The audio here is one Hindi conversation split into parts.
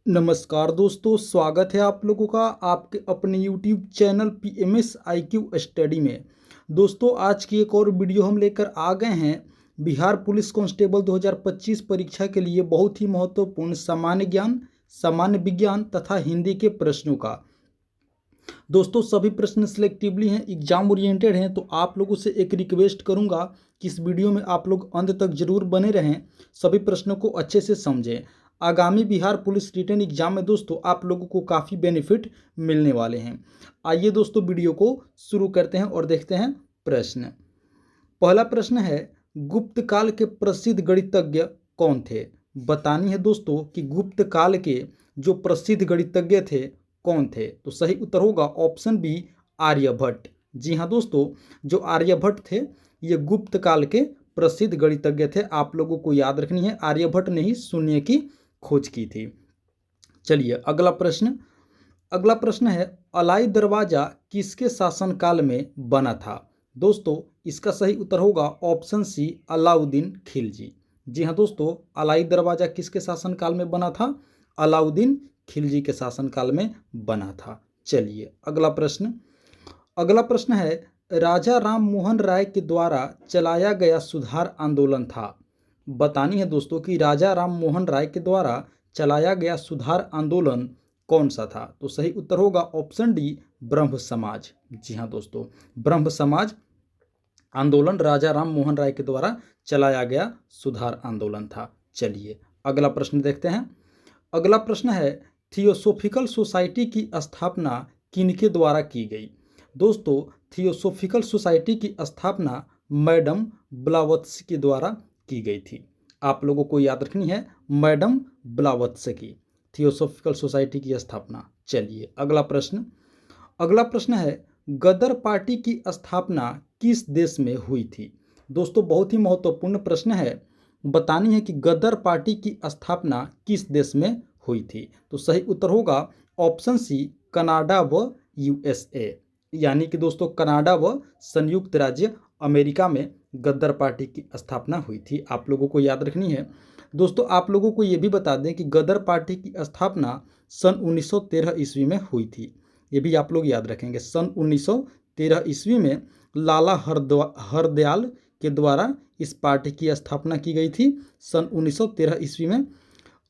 नमस्कार दोस्तों, स्वागत है आप लोगों का आपके अपने YouTube channel PMS IQ study में। दोस्तों, आज की एक और वीडियो हम लेकर आ गए हैं बिहार पुलिस कांस्टेबल 2025 परीक्षा के लिए बहुत ही महत्वपूर्ण सामान्य ज्ञान, सामान्य विज्ञान तथा हिंदी के प्रश्नों का। दोस्तों, सभी प्रश्न सिलेक्टिवली हैं, एग्जाम ओरिएंटेड हैं, तो आप लोगों से एक रिक्वेस्ट करूंगा कि इस वीडियो में आप लोग अंत तक जरूर बने रहें, सभी प्रश्नों को अच्छे से समझें। आगामी बिहार पुलिस रिटन एग्जाम में दोस्तों आप लोगों को काफ़ी बेनिफिट मिलने वाले हैं। आइए दोस्तों, वीडियो को शुरू करते हैं और देखते हैं प्रश्न। पहला प्रश्न है, गुप्त काल के प्रसिद्ध गणितज्ञ कौन थे? बतानी है दोस्तों कि गुप्त काल के जो प्रसिद्ध गणितज्ञ थे कौन थे। तो सही उत्तर होगा ऑप्शन बी, आर्यभट्ट। जी हाँ दोस्तों, जो आर्यभट्ट थे ये गुप्त काल के प्रसिद्ध गणितज्ञ थे। आप लोगों को याद रखनी है, आर्यभट्ट ने ही शून्य की खोज की थी। चलिए अगला प्रश्न है, अलाई दरवाजा किसके शासनकाल में बना था? दोस्तों, इसका सही उत्तर होगा ऑप्शन सी, अलाउद्दीन खिलजी। जी हाँ दोस्तों, अलाई दरवाजा किसके शासनकाल में बना था? अलाउद्दीन खिलजी के शासनकाल में बना था। चलिए अगला प्रश्न है, राजा राम मोहन राय के द्वारा चलाया गया सुधार आंदोलन था। बतानी है दोस्तों कि राजा राम मोहन राय के द्वारा चलाया गया सुधार आंदोलन कौन सा था? तो सही उत्तर होगा ऑप्शन डी, ब्रह्म समाज। जी हाँ दोस्तों, ब्रह्म समाज आंदोलन राजा राम मोहन राय के द्वारा चलाया गया सुधार आंदोलन था। चलिए अगला प्रश्न देखते हैं। अगला प्रश्न है, थियोसोफिकल सोसाइटी की स्थापना किनके द्वारा की गई? दोस्तों, थियोसोफिकल सोसाइटी की स्थापना मैडम ब्लावत्स्की के द्वारा की गई थी। आप लोगों को याद रखनी है, मैडम ब्लावत्स्की, थियोसोफिकल सोसाइटी की स्थापना। चलिए अगला प्रश्न है, गदर पार्टी की स्थापना किस देश में हुई थी? दोस्तों, बहुत ही महत्वपूर्ण प्रश्न है। बतानी है कि गदर पार्टी की स्थापना किस देश में हुई थी। तो सही उत्तर होगा ऑप्शन सी, कनाडा व USA। यानी कि दोस्तों कनाडा व संयुक्त राज्य अमेरिका में गदर पार्टी की स्थापना हुई थी। आप लोगों को याद रखनी है। दोस्तों, आप लोगों को ये भी बता दें कि गदर पार्टी की स्थापना सन 1913 ईस्वी में हुई थी। ये भी आप लोग याद रखेंगे। सन 1913 ईस्वी में लाला हरदयाल के द्वारा इस पार्टी की स्थापना की गई थी। सन 1913 ईस्वी में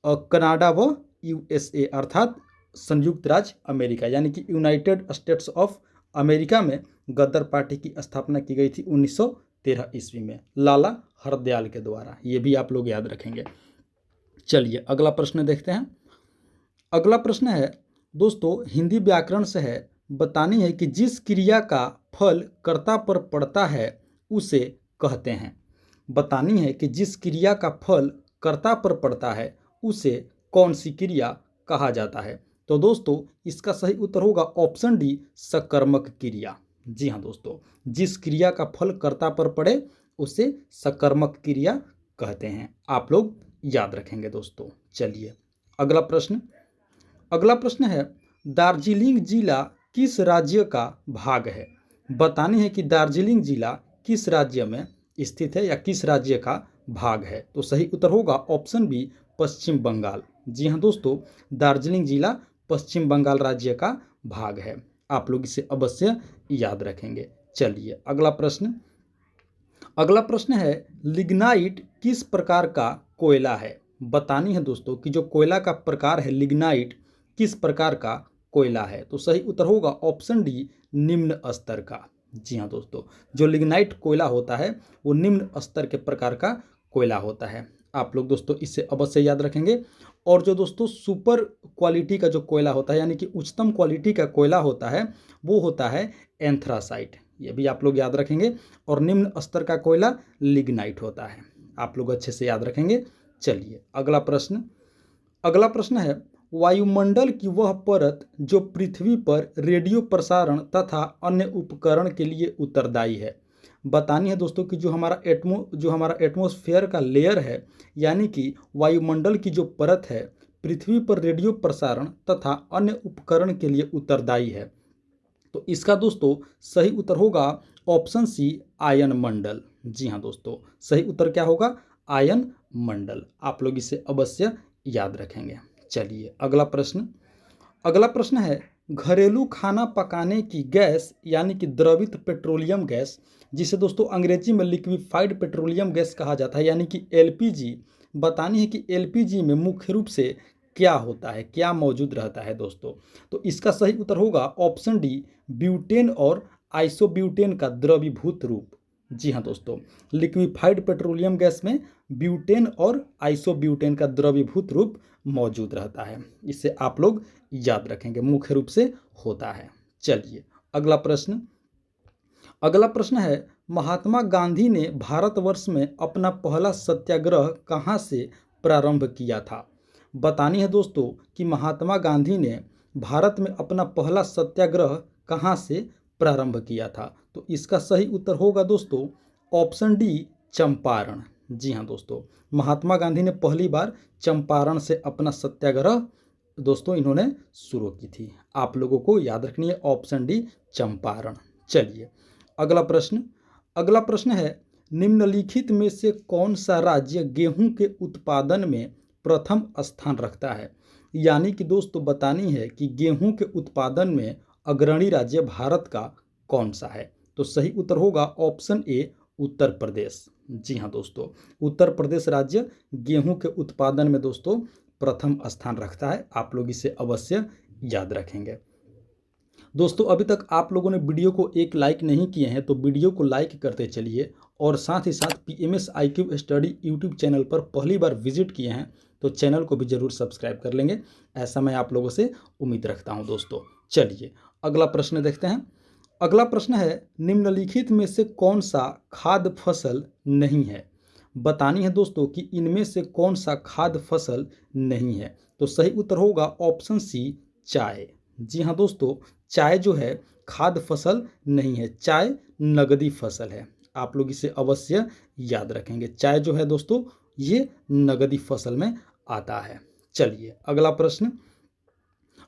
कनाडा व USA अर्थात संयुक्त राज्य अमेरिका यानी कि यूनाइटेड स्टेट्स ऑफ अमेरिका में गदर पार्टी की स्थापना की गई थी 1913 ईस्वी में लाला हरदयाल के द्वारा। ये भी आप लोग याद रखेंगे। चलिए अगला प्रश्न देखते हैं। अगला प्रश्न है दोस्तों, हिंदी व्याकरण से है। बतानी है कि जिस क्रिया का फल कर्ता पर पड़ता है उसे कहते हैं। बतानी है कि जिस क्रिया का फल कर्ता पर पड़ता है उसे कौन सी क्रिया कहा जाता है? तो दोस्तों, इसका सही उत्तर होगा ऑप्शन डी, सकर्मक क्रिया। जी हाँ दोस्तों, जिस क्रिया का फल कर्ता पर पड़े उसे सकर्मक क्रिया कहते हैं। आप लोग याद रखेंगे दोस्तों। चलिए अगला प्रश्न है, दार्जिलिंग जिला किस राज्य का भाग है? बतानी है कि दार्जिलिंग जिला किस राज्य में स्थित है या किस राज्य का भाग है? तो सही उत्तर होगा ऑप्शन बी, पश्चिम बंगाल। जी हाँ दोस्तों, दार्जिलिंग जिला पश्चिम बंगाल राज्य का भाग है। आप लोग इसे अवश्य याद रखेंगे। चलिए अगला प्रश्न है, लिग्नाइट किस प्रकार का कोयला है? बतानी है दोस्तों कि जो कोयला का प्रकार है लिग्नाइट किस प्रकार का कोयला है? तो सही उत्तर होगा ऑप्शन डी, निम्न स्तर का। जी हाँ दोस्तों, जो लिग्नाइट कोयला होता है वो निम्न स्तर के प्रकार का कोयला होता है। आप लोग दोस्तों इसे अवश्य याद रखेंगे। और जो दोस्तों सुपर क्वालिटी का जो कोयला होता है यानी कि उच्चतम क्वालिटी का कोयला होता है वो होता है एंथ्रासाइट। ये भी आप लोग याद रखेंगे। और निम्न स्तर का कोयला लिग्नाइट होता है। आप लोग अच्छे से याद रखेंगे। चलिए अगला प्रश्न है, वायुमंडल की वह परत जो पृथ्वी पर रेडियो प्रसारण तथा अन्य उपकरण के लिए उत्तरदायी है। बतानी है दोस्तों कि जो हमारा एटमॉस्फेयर का लेयर है यानी कि वायुमंडल की जो परत है पृथ्वी पर रेडियो प्रसारण तथा अन्य उपकरण के लिए उत्तरदायी है। तो इसका दोस्तों सही उत्तर होगा ऑप्शन सी, आयन मंडल। जी हाँ दोस्तों, सही उत्तर क्या होगा? आयन मंडल। आप लोग इसे अवश्य याद रखेंगे। चलिए अगला प्रश्न है घरेलू खाना पकाने की गैस यानी कि द्रवित पेट्रोलियम गैस, जिसे दोस्तों अंग्रेजी में लिक्विफाइड पेट्रोलियम गैस कहा जाता है यानी कि एलपीजी, बतानी है कि एलपीजी में मुख्य रूप से क्या होता है, क्या मौजूद रहता है दोस्तों। तो इसका सही उत्तर होगा ऑप्शन डी, ब्यूटेन और आइसोब्यूटेन का द्रवीभूत रूप। जी हाँ दोस्तों, लिक्विफाइड पेट्रोलियम गैस में ब्यूटेन और आइसोब्यूटेन का द्रवीभूत रूप मौजूद रहता है। इसे आप लोग याद रखेंगे, मुख्य रूप से होता है। चलिए अगला प्रश्न है महात्मा गांधी ने भारतवर्ष में अपना पहला सत्याग्रह कहाँ से प्रारंभ किया था। बतानी है दोस्तों कि महात्मा गांधी ने भारत में अपना पहला सत्याग्रह कहाँ से प्रारंभ किया था। तो इसका सही उत्तर होगा दोस्तों ऑप्शन डी, चंपारण। जी हाँ दोस्तों, महात्मा गांधी ने पहली बार चंपारण से अपना सत्याग्रह दोस्तों इन्होंने शुरू की थी। आप लोगों को याद रखनी है ऑप्शन डी, चंपारण। चलिए अगला प्रश्न है निम्नलिखित में से कौन सा राज्य गेहूं के उत्पादन में प्रथम स्थान रखता है। यानी कि दोस्तों बतानी है कि गेहूं के उत्पादन में अग्रणी राज्य भारत का कौन सा है। तो सही उत्तर होगा ऑप्शन ए, उत्तर प्रदेश। जी हाँ दोस्तों, उत्तर प्रदेश राज्य गेहूं के उत्पादन में दोस्तों प्रथम स्थान रखता है। आप लोग इसे अवश्य याद रखेंगे। दोस्तों अभी तक आप लोगों ने वीडियो को एक लाइक नहीं किए हैं तो वीडियो को लाइक करते चलिए, और साथ ही साथ PMS IQ study YouTube channel पर पहली बार विजिट किए हैं तो चैनल को भी जरूर सब्सक्राइब कर लेंगे, ऐसा मैं आप लोगों से उम्मीद रखता हूं दोस्तों। चलिए अगला प्रश्न देखते हैं। अगला प्रश्न है निम्नलिखित में से कौन सा खाद्य फसल नहीं है। बतानी है दोस्तों कि इनमें से कौन सा खाद्य फसल नहीं है। तो सही उत्तर होगा ऑप्शन सी, चाय। जी हाँ दोस्तों, चाय जो है खाद्य फसल नहीं है, चाय नगदी फसल है। आप लोग इसे अवश्य याद रखेंगे, चाय जो है दोस्तों ये नगदी फसल में आता है। चलिए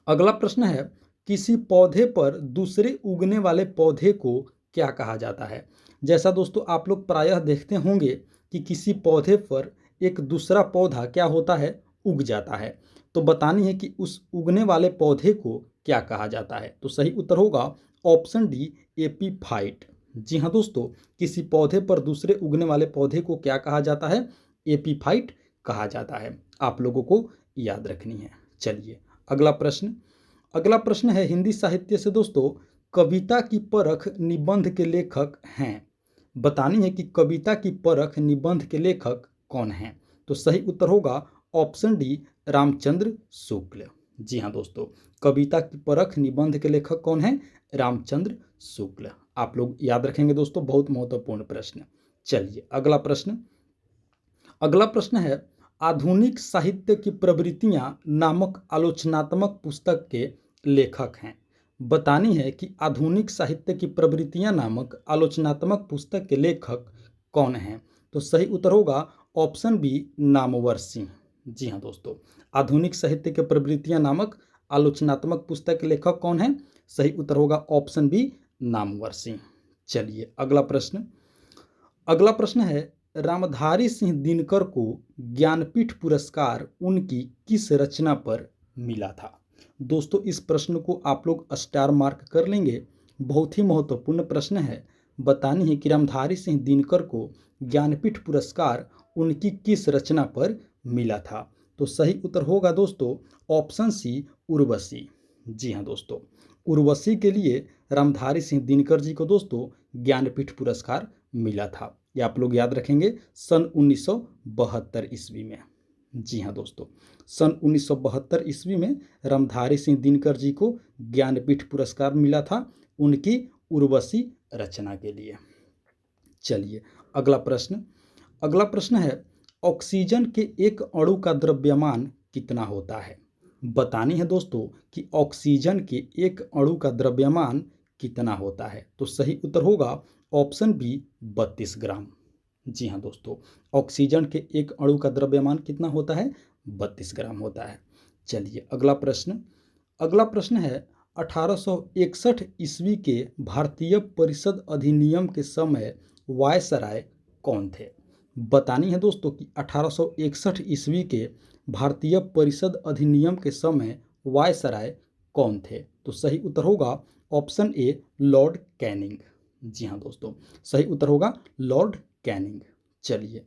अगला प्रश्न है किसी पौधे पर दूसरे उगने वाले पौधे को क्या कहा जाता है। जैसा दोस्तों आप लोग प्रायः देखते होंगे कि किसी पौधे पर एक दूसरा पौधा क्या होता है, उग जाता है। तो बतानी है कि उस उगने वाले पौधे को क्या कहा जाता है। तो सही उत्तर होगा ऑप्शन डी, एपीफाइट। जी हाँ दोस्तों, किसी पौधे पर दूसरे उगने वाले पौधे को क्या कहा जाता है, एपीफाइट कहा जाता है। आप लोगों को याद रखनी है। चलिए अगला प्रश्न है हिंदी साहित्य से दोस्तों कविता की परख निबंध के लेखक हैं। बतानी है कि कविता की परख निबंध के लेखक कौन हैं। तो सही उत्तर होगा ऑप्शन डी, रामचंद्र शुक्ल। जी हाँ दोस्तों, कविता की परख निबंध के लेखक कौन हैं, रामचंद्र शुक्ल। आप लोग याद रखेंगे दोस्तों, बहुत महत्वपूर्ण प्रश्न। चलिए अगला प्रश्न है आधुनिक साहित्य की प्रवृत्तियां नामक आलोचनात्मक पुस्तक के लेखक हैं। बतानी है कि आधुनिक साहित्य की प्रवृत्तियां नामक आलोचनात्मक पुस्तक के लेखक कौन हैं। तो सही उत्तर होगा ऑप्शन बी, नामवर सिंह। जी हाँ दोस्तों, आधुनिक साहित्य की प्रवृत्तियां नामक आलोचनात्मक पुस्तक के लेखक कौन हैं, सही उत्तर होगा ऑप्शन बी, नामवर सिंह। चलिए अगला प्रश्न है रामधारी सिंह दिनकर को ज्ञानपीठ पुरस्कार उनकी किस रचना पर मिला था। दोस्तों इस प्रश्न को आप लोग स्टार मार्क कर लेंगे, बहुत ही महत्वपूर्ण प्रश्न है। बतानी है कि रामधारी सिंह दिनकर को ज्ञानपीठ पुरस्कार उनकी किस रचना पर मिला था। तो सही उत्तर होगा दोस्तों ऑप्शन सी, उर्वशी। जी हाँ दोस्तों, उर्वशी के लिए रामधारी सिंह दिनकर जी को दोस्तों ज्ञानपीठ पुरस्कार मिला था। ये आप लोग याद रखेंगे सन 1972 ईस्वी में। जी हाँ दोस्तों, सन 1972 ईस्वी में रामधारी सिंह दिनकर जी को ज्ञानपीठ पुरस्कार मिला था उनकी उर्वशी रचना के लिए। चलिए अगला प्रश्न है ऑक्सीजन के एक अणु का द्रव्यमान कितना होता है। बतानी है दोस्तों कि ऑक्सीजन के एक अणु का द्रव्यमान कितना होता है। तो सही उत्तर होगा ऑप्शन बी, 32 ग्राम। जी हाँ दोस्तों, ऑक्सीजन के एक अणु का द्रव्यमान कितना होता है, 32 ग्राम होता है। चलिए अगला प्रश्न है 1861 ईस्वी के भारतीय परिषद अधिनियम के समय वायसराय कौन थे। बतानी है दोस्तों कि 1861 ईस्वी के भारतीय परिषद अधिनियम के समय वायसराय कौन थे? तो सही उत्तर होगा ऑप्शन ए लॉर्ड कैनिंग। जी हाँ दोस्तों, सही उत्तर होगा लॉर्ड कैनिंग। चलिए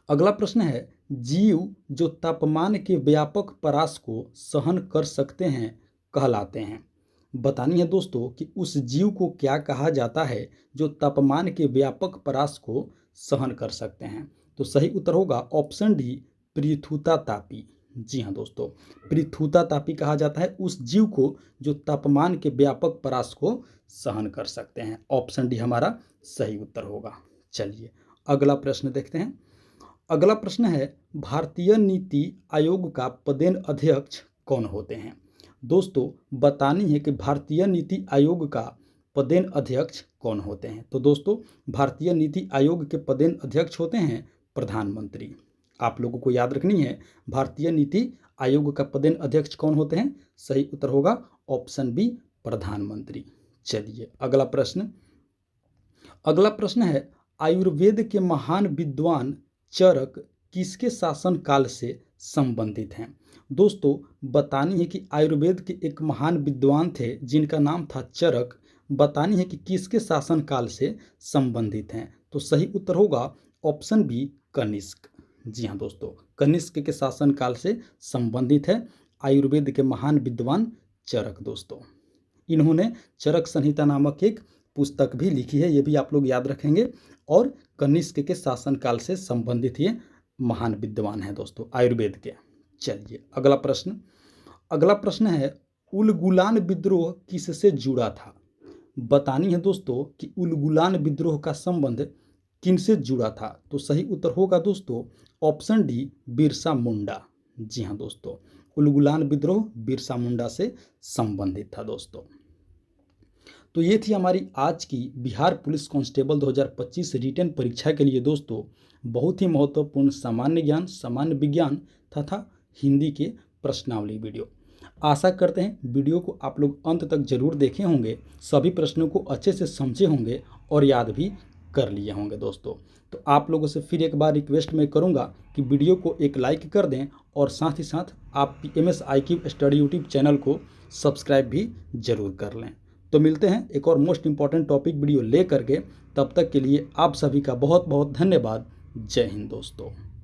अगला प्रश्न है, जीव जो तापमान के व्यापक परास को सहन कर सकते हैं कहलाते हैं। बतानी है दोस्तों कि उस जीव को क्या कहा जाता है जो तापमान के व्यापक परास को सहन कर सकते हैं। तो सही उत्तर होगा ऑप्शन डी पृथुता तापी। जी हाँ दोस्तों, पृथुता तापी कहा जाता है उस जीव को जो तापमान के व्यापक परास को सहन कर सकते हैं। ऑप्शन डी हमारा सही उत्तर होगा। चलिए अगला प्रश्न देखते हैं। अगला प्रश्न है, भारतीय नीति आयोग का पदेन अध्यक्ष कौन होते हैं? दोस्तों बतानी है कि भारतीय नीति आयोग का पदेन अध्यक्ष कौन होते हैं। तो दोस्तों भारतीय नीति आयोग के पदेन अध्यक्ष होते हैं प्रधानमंत्री। आप लोगों को याद रखनी है भारतीय नीति आयोग का पदेन अध्यक्ष कौन होते हैं। सही उत्तर होगा ऑप्शन बी प्रधानमंत्री। चलिए अगला प्रश्न है, आयुर्वेद के महान विद्वान चरक किसके शासन काल से संबंधित हैं? दोस्तों बतानी है कि आयुर्वेद के एक महान विद्वान थे जिनका नाम था चरक। बतानी है कि किसके शासन काल से संबंधित हैं। तो सही उत्तर होगा ऑप्शन बी कनिष्क। जी हाँ दोस्तों, कनिष्क के शासन काल से संबंधित है आयुर्वेद के महान विद्वान चरक। दोस्तों इन्होंने चरक संहिता नामक एक पुस्तक भी लिखी है, ये भी आप लोग याद रखेंगे। और कनिष्क के शासनकाल से संबंधित ये महान विद्वान है दोस्तों आयुर्वेद के। चलिए अगला प्रश्न है, उलगुलान विद्रोह किससे जुड़ा था? बतानी है दोस्तों कि उलगुलान विद्रोह का संबंध किनसे जुड़ा था। तो सही उत्तर होगा दोस्तों ऑप्शन डी बिरसा मुंडा। जी हाँ दोस्तों, उलगुलान विद्रोह बिरसा मुंडा से संबंधित था दोस्तों। तो ये थी हमारी आज की बिहार पुलिस कांस्टेबल 2025 रिटन परीक्षा के लिए दोस्तों बहुत ही महत्वपूर्ण सामान्य ज्ञान, सामान्य विज्ञान तथा हिंदी के प्रश्नावली वीडियो। आशा करते हैं वीडियो को आप लोग अंत तक जरूर देखे होंगे, सभी प्रश्नों को अच्छे से समझे होंगे और याद भी कर लिए होंगे दोस्तों। तो आप लोगों से फिर एक बार रिक्वेस्ट मैं करूंगा कि वीडियो को एक लाइक कर दें और साथ ही साथ आप PMS IQ study YouTube channel को सब्सक्राइब भी जरूर कर लें। तो मिलते हैं एक और मोस्ट इंपॉर्टेंट टॉपिक वीडियो ले करके, तब तक के लिए आप सभी का बहुत बहुत धन्यवाद। जय हिंद दोस्तों।